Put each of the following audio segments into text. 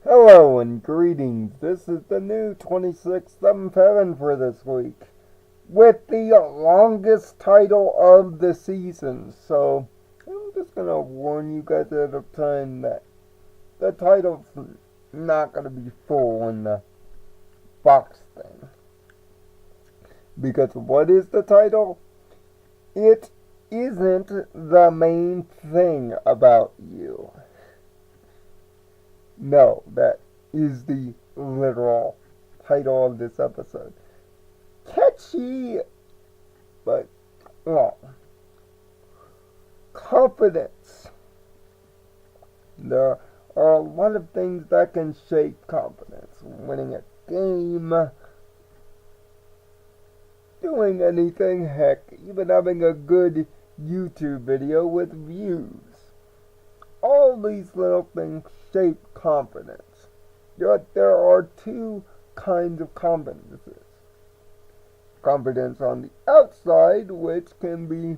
Hello and greetings. This is the new 267H for this week with the longest title of the season. So I'm just gonna warn you guys ahead of time that the title's not gonna be full in the box thing. Because what is the title? It isn't the main thing about you. No, that is the literal title of this episode. Catchy, but wrong. Confidence. There are a lot of things that can shape confidence. Winning a game, doing anything, heck, even having a good YouTube video with views. All these little things shape confidence. Yet there are two kinds of confidences. Confidence on the outside, which can be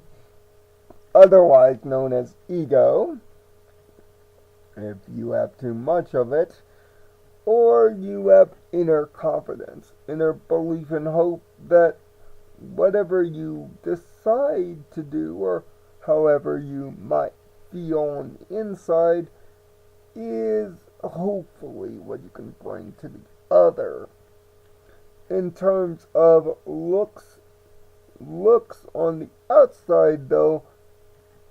otherwise known as ego, if you have too much of it, or you have inner confidence, inner belief and hope that whatever you decide to do, or however you might feel on the inside, is hopefully what you can bring to the other. In terms of looks on the outside, though,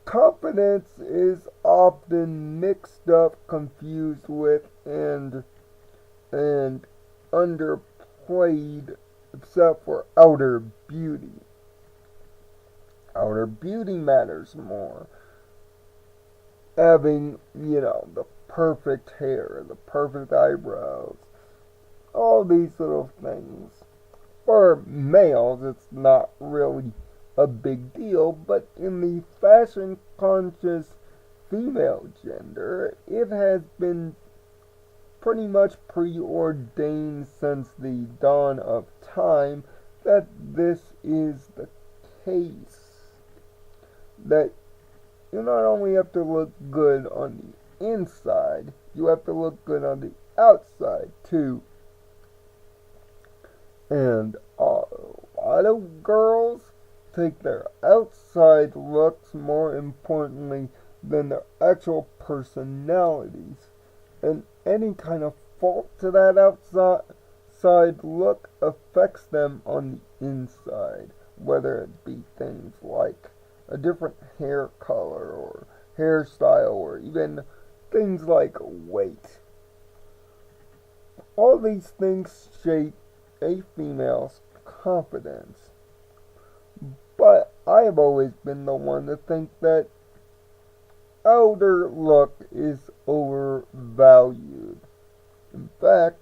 confidence is often mixed up, confused with, and underplayed, except for outer beauty. Outer beauty matters more. Having, the perfect hair, the perfect eyebrows, all these little things. For males, it's not really a big deal, but in the fashion-conscious female gender, it has been pretty much preordained since the dawn of time that this is the case. That you not only have to look good on the inside, you have to look good on the outside too. And a lot of girls take their outside looks more importantly than their actual personalities. And any kind of fault to that outside look affects them on the inside, whether it be things like a different hair color or hairstyle or even things like weight. All these things shape a female's confidence. But I have always been the one to think that outer look is overvalued. In fact,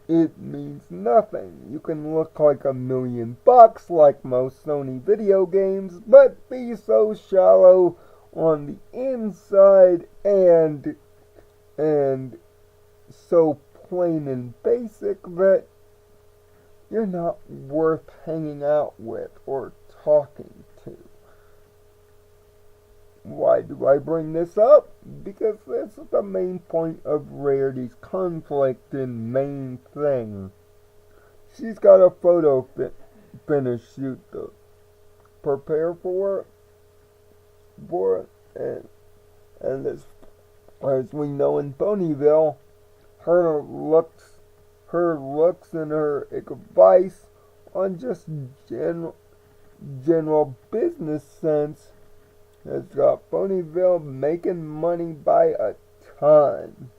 it means nothing. You can look like $1,000,000 like most Sony video games, but be so shallow on the inside and so plain and basic that you're not worth hanging out with or talking to. Why do I bring this up? Because this is the main point of Rarity's conflict and main thing. She's got a photo finish shoot to prepare for it, and as we know in Ponyville, her looks and her advice on just general business sense has got Ponyville making money by a ton.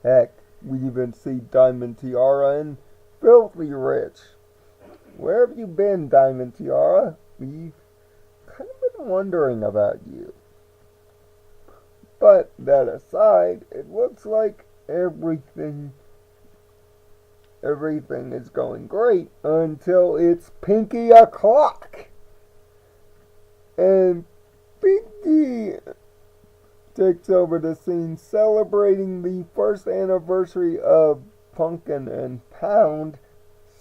Heck, we even see Diamond Tiara and Filthy Rich. Where have you been, Diamond Tiara? We've kind of been wondering about you. But that aside, it looks like everything is going great until it's Pinky o'clock. And Pinky takes over the scene celebrating the first anniversary of Pumpkin and Pound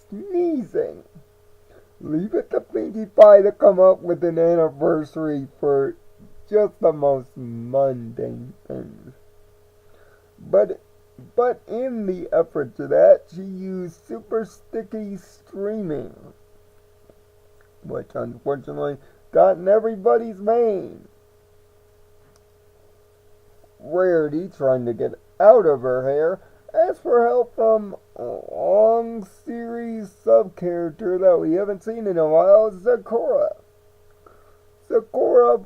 sneezing. Leave it to Pinkie Pie to come up with an anniversary for just the most mundane things. But but in the effort to that, she used super sticky streaming, which unfortunately got in everybody's vein. Rarity, trying to get out of her hair, asked for help from a long series sub-character that we haven't seen in a while, Sakura. Sakura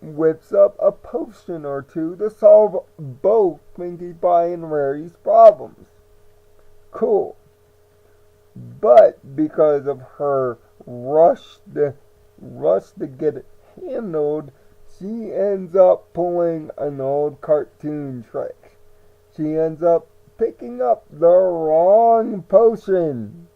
whips up a potion or two to solve both Pinkie Pie and Rarity's problems. Cool. But because of her rush to get it handled, she ends up pulling an old cartoon trick. She ends up picking up the wrong potion.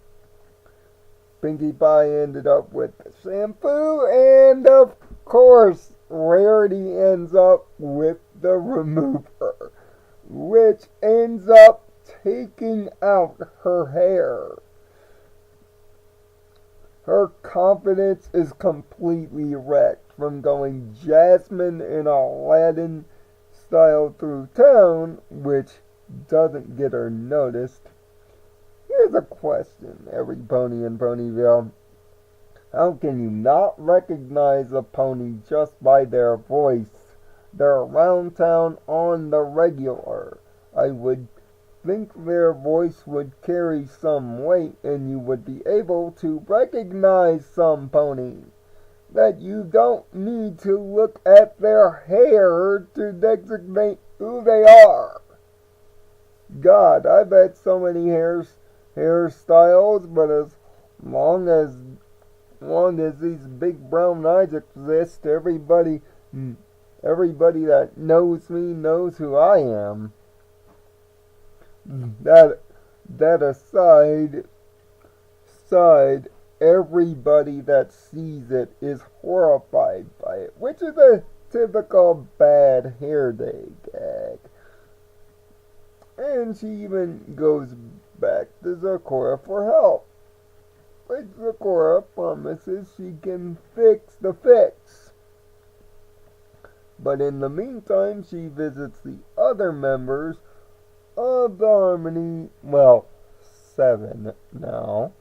Pinkie Pie ended up with the shampoo, and of course, Rarity ends up with the remover, which ends up taking out her hair. Her confidence is completely wrecked from going Jasmine in Aladdin style through town, which doesn't get her noticed. Here's a question, every pony in Ponyville. How can you not recognize a pony just by their voice? They're around town on the regular. I would think their voice would carry some weight and you would be able to recognize some pony. That you don't need to look at their hair to designate who they are. God, I've had so many hairstyles, but as long as these big brown eyes exist, everybody that knows me knows who I am. That aside, everybody that sees it is horrified by it, which is a typical bad hair day gag. And she even goes back to Sakura for help, which Sakura promises she can fix the fix. But in the meantime, she visits the other members of the Harmony, 7 now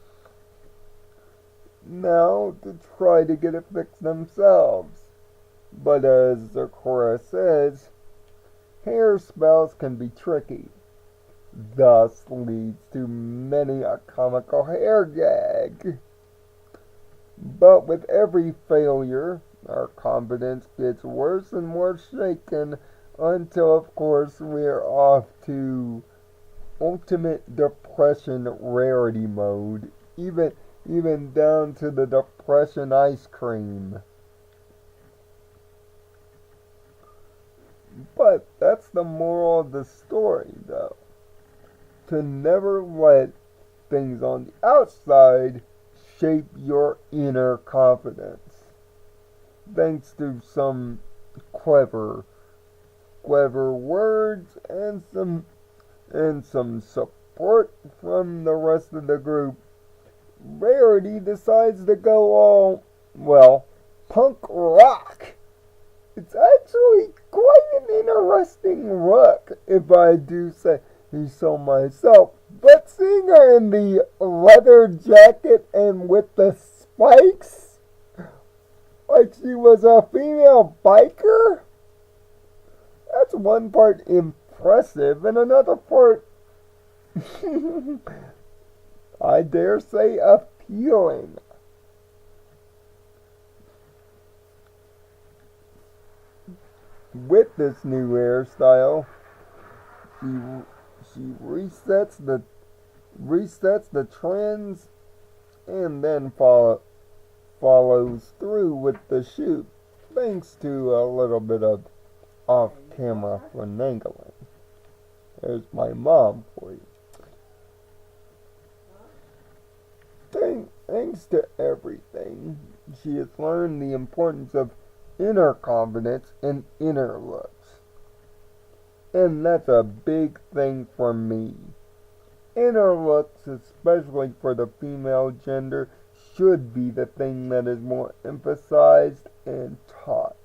to try to get it fixed themselves. But as Sakura says, hair spells can be tricky. Thus leads to many a comical hair gag. But with every failure, our confidence gets worse and more shaken until, of course, we're off to ultimate depression rarity mode, even down to the depression ice cream. But that's the moral of the story, though. To never let things on the outside shape your inner confidence. Thanks to some clever words and some support from the rest of the group, Rarity decides to go all, punk rock. It's actually quite an interesting look, if I do say so myself. But seeing her in the leather jacket and with the spikes, like she was a female biker, that's one part impressive, and another part, I dare say, appealing. With this new hairstyle, she resets the trends and then follows through with the shoot, thanks to a little bit of off-camera finagling. There's my mom for you. Thanks to everything, she has learned the importance of inner confidence and inner looks. And that's a big thing for me. Inner looks, especially for the female gender, should be the thing that is more emphasized and taught.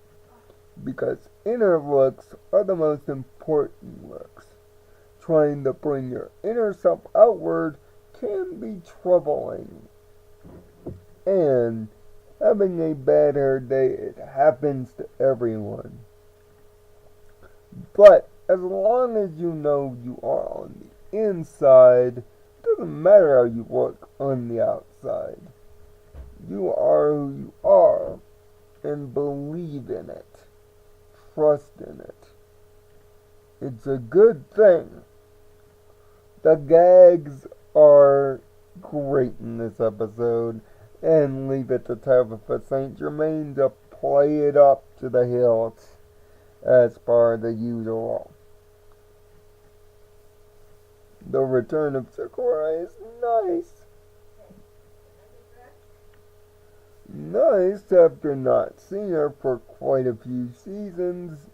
Because inner looks are the most important looks. trying to bring your inner self outward can be troubling. And having a bad hair day, it happens to everyone. But as long as you know you are on the inside, it doesn't matter how you look on the outside. You are who you are, and believe in it. Trust in it. It's a good thing. The gags are great in this episode, and leave it to Tabitha St. Germain to play it up to the hilt as per the usual. The return of Sakura is nice. Nice after not seeing her for quite a few seasons.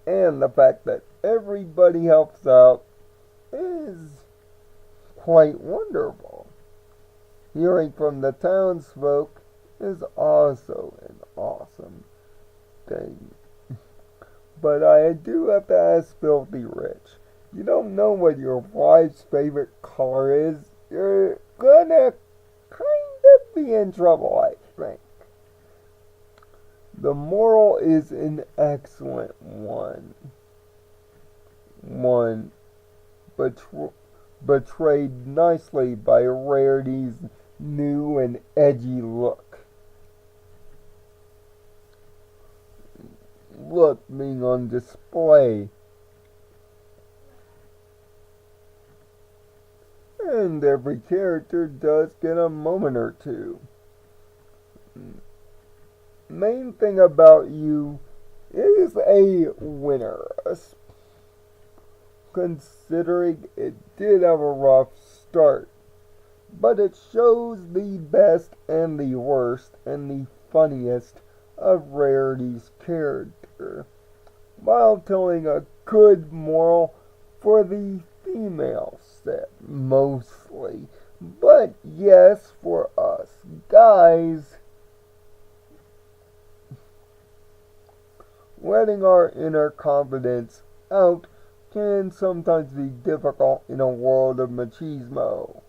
And the fact that everybody helps out is quite wonderful. Hearing from the townsfolk is also an awesome thing. But I do have to ask Filthy Rich. You don't know what your wife's favorite color is? You're gonna kind of be in trouble, I think. The moral is an excellent one. One betrayed nicely by Rarity's new and edgy look. Look being on display. And every character does get a moment or two. Main thing about you is a winner. Considering it did have a rough start. But it shows the best and the worst and the funniest of Rarity's character, while telling a good moral for the female set, mostly. But yes, for us guys, letting our inner confidence out can sometimes be difficult in a world of machismo.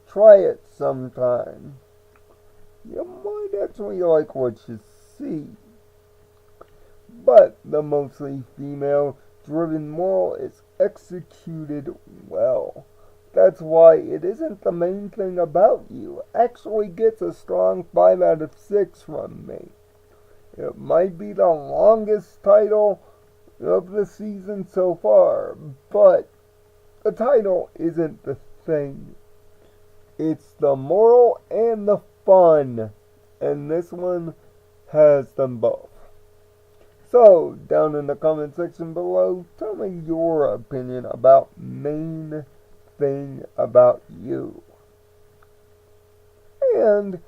Try it sometime. You might actually like what you see. But the mostly female-driven moral is executed well. That's why it isn't the main thing about you. Actually gets a strong 5 out of 6 from me. It might be the longest title of the season so far, but the title isn't the thing. It's the moral and the fun, and this one has them both. So, down in the comment section below, tell me your opinion about main thing about you. And,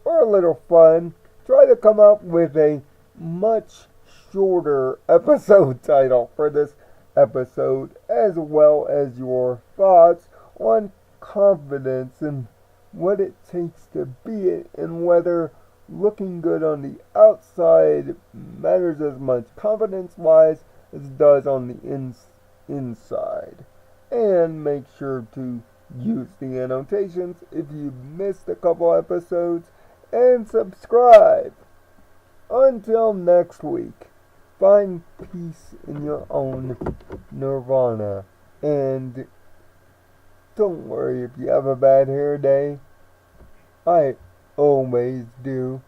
for a little fun, try to come up with a much shorter episode title for this episode, as well as your thoughts on confidence and what it takes to be it, and whether looking good on the outside matters as much confidence-wise as it does on the inside. And make sure to use the annotations if you missed a couple episodes, and subscribe. Until next week, find peace in your own nirvana, and don't worry if you have a bad hair day. I always do.